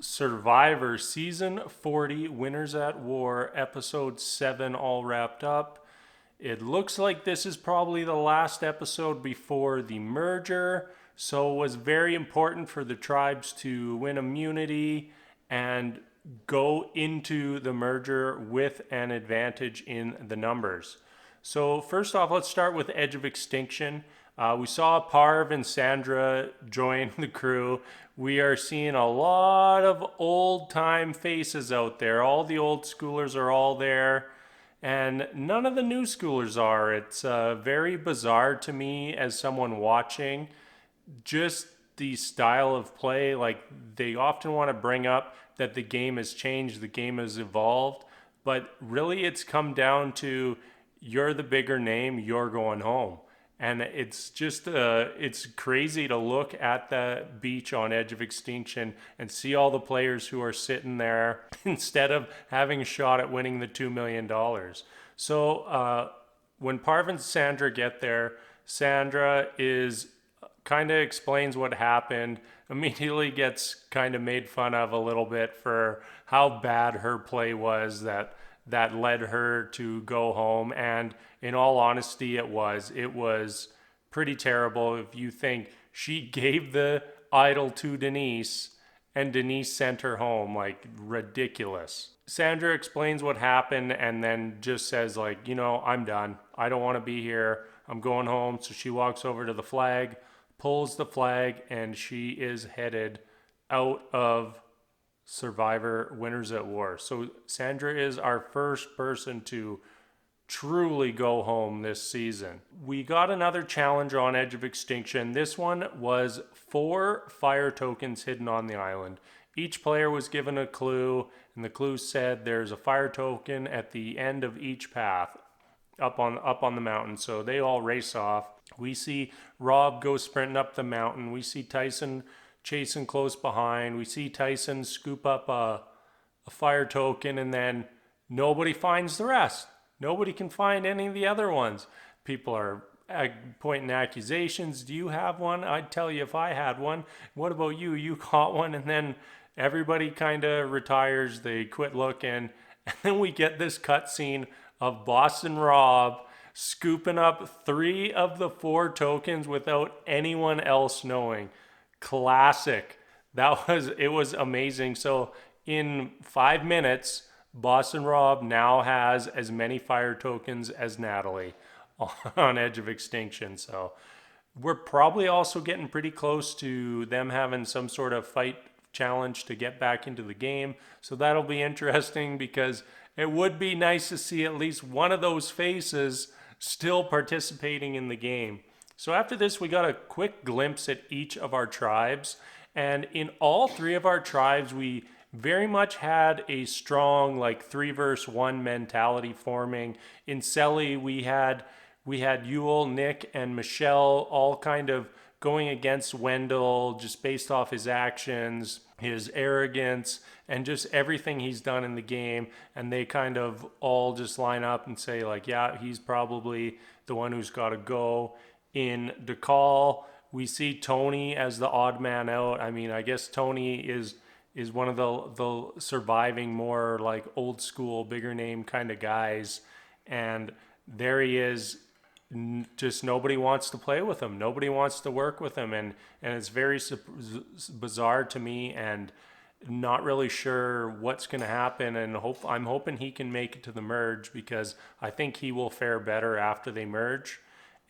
Survivor Season 40, Winners at War, Episode 7, all wrapped up. It looks like this is probably the last episode before the merger, so it was very important for the tribes to win immunity and go into the merger with an advantage in the numbers. So, first off, let's start with Edge of Extinction. We saw Parv and Sandra join the crew. We are seeing a lot of old time faces out there. All the old schoolers are all there, and none of the new schoolers are. It's very bizarre to me as someone watching just the style of play. Like, they often want to bring up that the game has changed, the game has evolved, but really it's come down to you're the bigger name, you're going home. And it's just it's crazy to look at the beach on Edge of Extinction and see all the players who are sitting there instead of having a shot at winning the $2 million. So when Parv and Sandra get there, Sandra is kind of explains what happened, immediately gets kind of made fun of a little bit for how bad her play was that led her to go home. And in all honesty, it was pretty terrible. If you think she gave the idol to Denise and Denise sent her home, like, ridiculous. Sandra explains what happened and then just says, like, I'm done. I don't want to be here. I'm going home. So she walks over to the flag, pulls the flag, and she is headed out of Survivor Winners at War. So Sandra is our first person to truly go home this season. We got another challenge on Edge of Extinction. This one was 4 fire tokens hidden on the island. Each player was given a clue, and the clue said there's a fire token at the end of each path up on the mountain. So they all race off. We see Rob go sprinting up the mountain. We see Tyson chasing close behind. We see Tyson scoop up a fire token, and then nobody finds the rest. Nobody can find any of the other ones. People are pointing accusations. Do you have one? I'd tell you if I had one. What about you? You caught one, and then everybody kind of retires. They quit looking, and then we get this cutscene of Boston Rob scooping up 3 of the 4 tokens without anyone else knowing. Classic. It was amazing. So in 5 minutes, Boston Rob now has as many fire tokens as Natalie on Edge of Extinction. So we're probably also getting pretty close to them having some sort of fight challenge to get back into the game. So that'll be interesting, because it would be nice to see at least one of those faces still participating in the game. So after this, we got a quick glimpse at each of our tribes. And in all 3 of our tribes, we very much had a strong, like, 3 versus 1 mentality forming. In Selly, we had Yule, Nick, and Michelle all kind of going against Wendell just based off his actions, his arrogance, and just everything he's done in the game. And they kind of all just line up and say, like, yeah, he's probably the one who's got to go. In DeCall, we see Tony as the odd man out. I mean, I guess Tony is one of the surviving, more like old school, bigger name kind of guys. And there he is. Just nobody wants to play with him. Nobody wants to work with him. And it's very bizarre to me, and not really sure what's going to happen. And I'm hoping he can make it to the merge, because I think he will fare better after they merge.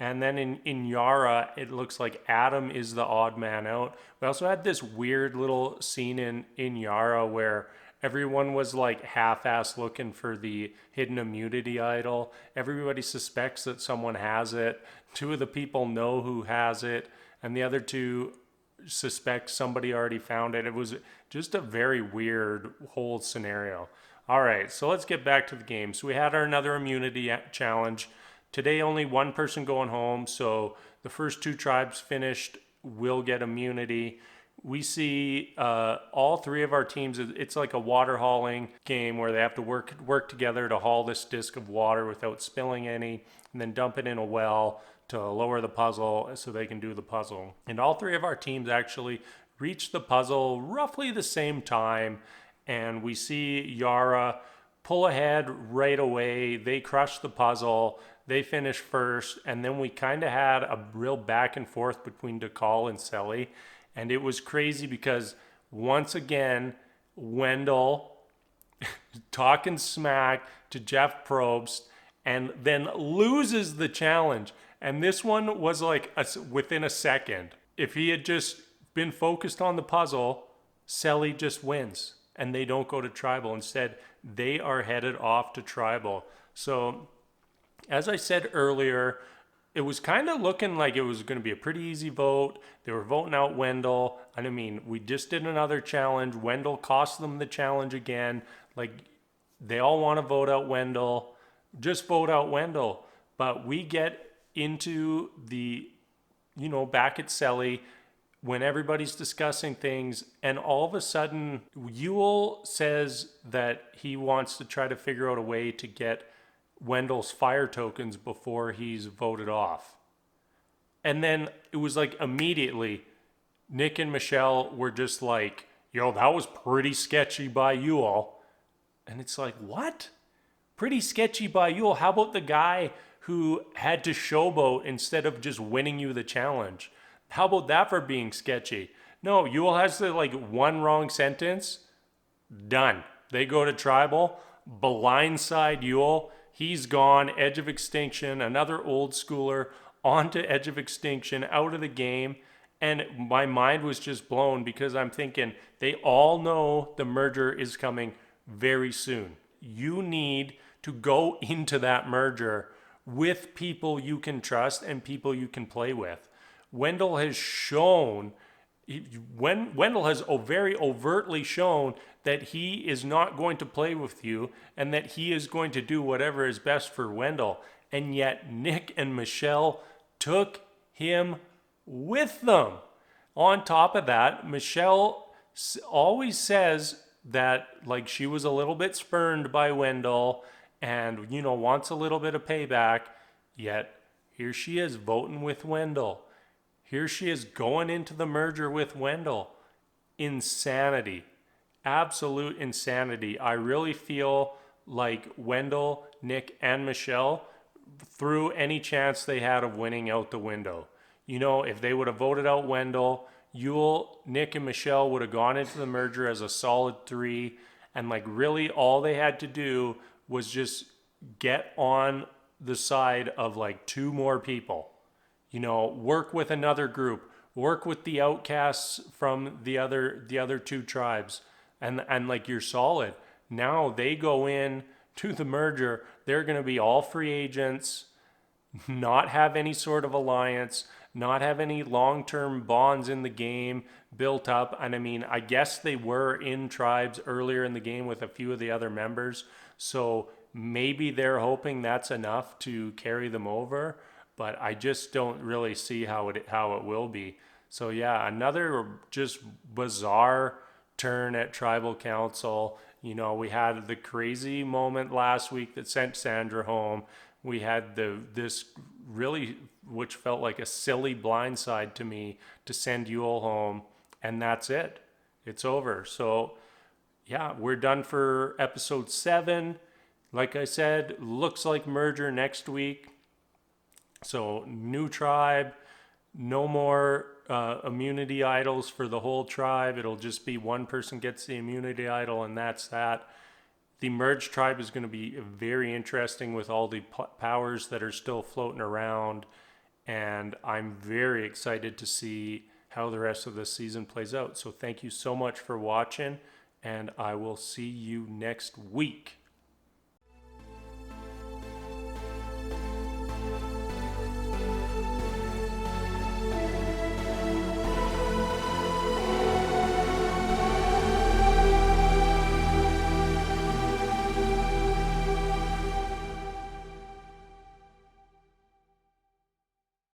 And then in Yara, it looks like Adam is the odd man out. We also had this weird little scene in Yara where everyone was like half-ass looking for the hidden immunity idol. Everybody suspects that someone has it. 2 of the people know who has it, and the other 2 suspect somebody already found it. It was just a very weird whole scenario. All right, so let's get back to the game. So we had another immunity challenge. Today, only 1 person going home, so the first 2 tribes finished will get immunity. We see all 3 of our teams. It's like a water hauling game where they have to work together to haul this disc of water without spilling any, and then dump it in a well to lower the puzzle so they can do the puzzle. And all 3 of our teams actually reach the puzzle roughly the same time, and we see Yara pull ahead right away. They crush the puzzle, they finish first, and then we kind of had a real back and forth between DeCall and Selly. And it was crazy because once again, Wendell talking smack to Jeff Probst and then loses the challenge. And this one was like within a second. If he had just been focused on the puzzle, Selly just wins and they don't go to tribal. Instead, they are headed off to tribal. So, as I said earlier, it was kind of looking like it was going to be a pretty easy vote. They were voting out Wendell. And I mean, we just did another challenge. Wendell cost them the challenge again. Like, they all want to vote out Wendell. Just vote out Wendell. But we get into the, back at Selly when everybody's discussing things, and all of a sudden, Yule says that he wants to try to figure out a way to get Wendell's fire tokens before he's voted off. And then it was like immediately, Nick and Michelle were just like, yo, that was pretty sketchy by Yule. And it's like, what? Pretty sketchy by Yule? How about the guy who had to showboat instead of just winning you the challenge? How about that for being sketchy? No, Yule has the one wrong sentence. Done. They go to tribal. Blindside Yule. He's gone. Edge of Extinction. Another old schooler onto Edge of Extinction, out of the game. And my mind was just blown because I'm thinking they all know the merger is coming very soon. You need to go into that merger with people you can trust and people you can play with. Wendell has shown, Wendell has very overtly shown that he is not going to play with you and that he is going to do whatever is best for Wendell. And yet Nick and Michelle took him with them. On top of that, Michelle always says that she was a little bit spurned by Wendell and, wants a little bit of payback. Yet here she is voting with Wendell. Here she is going into the merger with Wendell. Insanity. Absolute insanity. I really feel like Wendell, Nick, and Michelle threw any chance they had of winning out the window. If they would have voted out Wendell, Yule, Nick, and Michelle would have gone into the merger as a solid 3. And really all they had to do was just get on the side of 2 more people. Work with another group, work with the outcasts from the other 2 tribes, and you're solid. Now they go in to the merger. They're going to be all free agents, not have any sort of alliance, not have any long-term bonds in the game built up. And I guess they were in tribes earlier in the game with a few of the other members. So maybe they're hoping that's enough to carry them over. But I just don't really see how it will be. So yeah, another just bizarre turn at Tribal Council. We had the crazy moment last week that sent Sandra home. We had this really, which felt like a silly blindside to me, to send Yule home, and that's it. It's over. So yeah, we're done for episode 7. Like I said, looks like merger next week. So new tribe, no more immunity idols for the whole tribe. It'll just be one person gets the immunity idol and that's that. The merged tribe is going to be very interesting with all the powers that are still floating around. And I'm very excited to see how the rest of the season plays out. So thank you so much for watching, and I will see you next week.